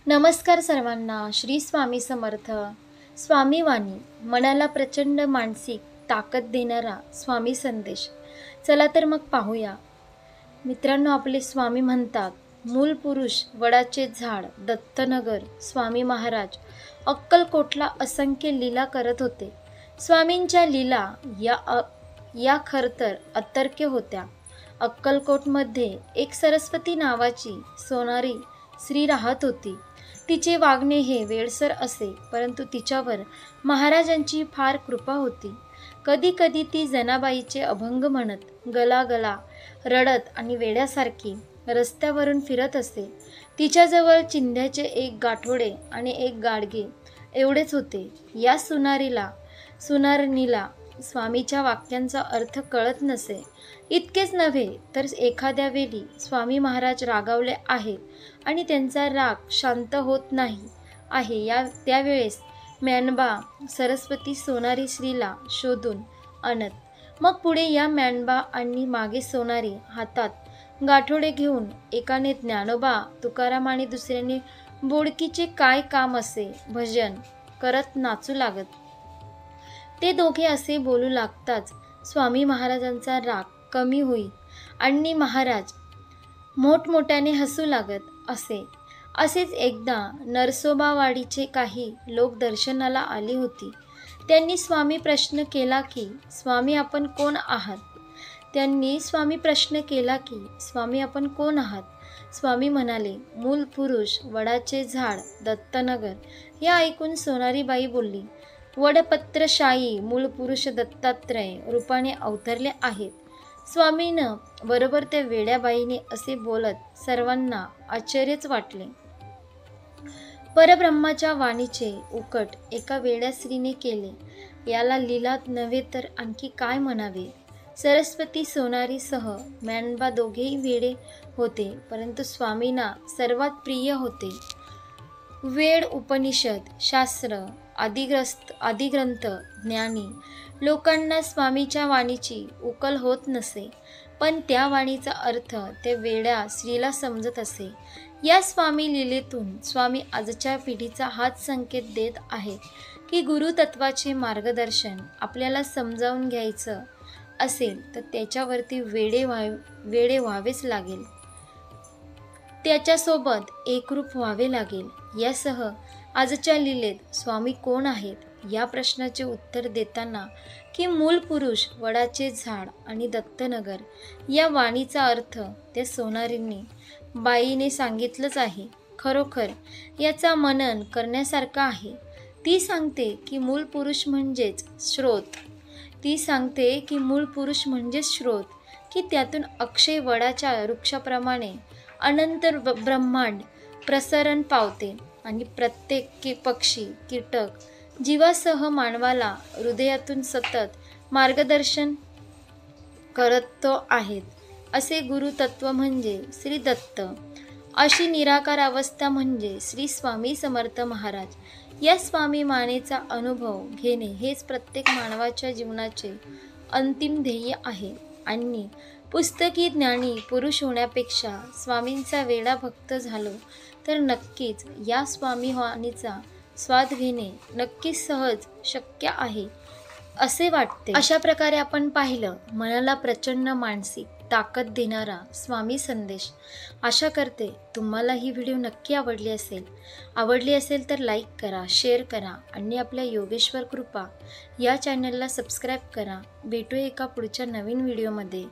नमस्कार सर्वांना. श्री स्वामी समर्थ. स्वामी वाणी, मनाला प्रचंड मानसिक ताकद देणारा स्वामी संदेश. चला तर मग पाहूया. मित्रांनो, आपले स्वामी म्हणतात, मूल पुरुष वडाचे झाड दत्तनगर. स्वामी महाराज अक्कलकोटला असंख्य लीला करत होते. स्वामींच्या लीला या खरतर अतर्क्य होत्या. अक्कलकोटमध्ये एक सरस्वती नावाची सोनारी स्त्री राहत होती. तिचे वागणे हे वेडसर असे, परंतु तिच्यावर महाराजांची फार कृपा होती. कधी कधी ती जनाबाईचे अभंग म्हणत, गलागला रडत आणि वेड्यासारखी रस्त्यावरून फिरत असे. तिच्याजवळ चिंध्याचे एक गाठोडे आणि एक गाडगे एवढेच होते. या सुनारणीला स्वामीच्या वाक्यांचा अर्थ कळत नसे. इतकेच नव्हे तर एखाद्या वेळी स्वामी महाराज रागावले आहेत आणि त्यांचा राग शांत होत नाही आहे, त्यावेळेस म्यानबा सरस्वती सोनारी स्त्रीला शोधून आणत. मग पुढे या म्यानबा आणि मागे सोनारी हातात गाठोडे घेऊन एकाने ज्ञानोबा तुकाराम आणि दुसऱ्याने बोडकीचे काय काम असे भजन करत नाचू लागत. ते दोघे असे बोलू लागताच स्वामी महाराजांचा राग कमी होई आणि महाराज मोठमोठ्याने हसू लागत असे. असेच एकदा नरसोबावाडीचे काही लोक दर्शनाला आली होती. त्यांनी स्वामी प्रश्न केला की स्वामी आपण कोण आहात. स्वामी म्हणाले, मूल पुरुष वडाचे झाड दत्तनगर. हे ऐकून सोनारीबाई बोलली, वडपत्रशायी मूळ पुरुष दत्तात्रय रूपाने अवतरले आहेत. स्वामीनं बरोबर त्या वेड्याबाईने असे बोलत सर्वांना आश्चर्यच वाटले. परब्रह्माच्या वाणीचे उकट एका वेड्या स्त्रीने केले. याला लीलात नव्हे तर आणखी काय म्हणावे. सरस्वती सोनारीसह म्यानबा दोघेही वेडे होते, परंतु स्वामींना सर्वात प्रिय होते. वेद उपनिषद शास्त्र आदिग्रंथ ज्ञानी लोकांना स्वामीच्या वाणीची उकल होत नसे, पण त्या वाणीचा अर्थ त्या वेड्या स्त्रीला समजत असे. या स्वामी लीलेतून स्वामी आजच्या पिढीचा हाच संकेत देत आहे की गुरुतत्वाचे मार्गदर्शन आपल्याला समजावून घ्यायचं असेल तर त्याच्यावरती वेडे व्हावेच लागेल, त्याच्यासोबत एकरूप व्हावे लागेल. यासह आजच्या लीलेत स्वामी कोण आहेत या प्रश्नाचे उत्तर देताना की मूल पुरुष वडाचे झाड आणि दत्तनगर या वाणीचा अर्थ त्या सोनारीने बाईने सांगितलंच आहे. खरोखर याचा मनन करण्यासारखा आहे. ती सांगते की मूल पुरुष म्हणजेच स्रोत, की त्यातून अक्षय वडाच्या वृक्षाप्रमाणे अनंत ब्रह्मांड प्रसरण पावते आणि प्रत्येक पक्षी कीटक जीवासह मानवाला हृदयातून सतत मार्गदर्शन करत आहेत. असे गुरुतत्व म्हणजे श्री दत्त, अशी निराकार अवस्था म्हणजे श्री स्वामी समर्थ महाराज. या स्वामी मानेचा अनुभव घेणे हेच प्रत्येक मानवाच्या जीवनाचे अंतिम ध्येय आहे. आणि पुस्तकी ज्ञानी पुरुष होण्यापेक्षा स्वामींचा वेडा भक्त झालो तर नक्कीच या स्वामी वाणीचा स्वाद घेणे नक्कीच सहज शक्य आहे असे वाटते. अशा प्रकारे आपण पाहिलं मनाला प्रचंड मानसिक ताकद देणारा स्वामी संदेश. आशा करते तुम्हाला ही व्हिडिओ नक्की आवडली असेल तर लाईक करा, शेअर करा आणि आपल्या योगेश्वर कृपा या चॅनलला सबस्क्राईब करा. भेटूया एका पुढच्या नवीन व्हिडिओमध्ये.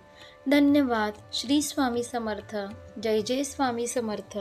धन्यवाद. श्री स्वामी समर्थ. जय जय स्वामी समर्थ.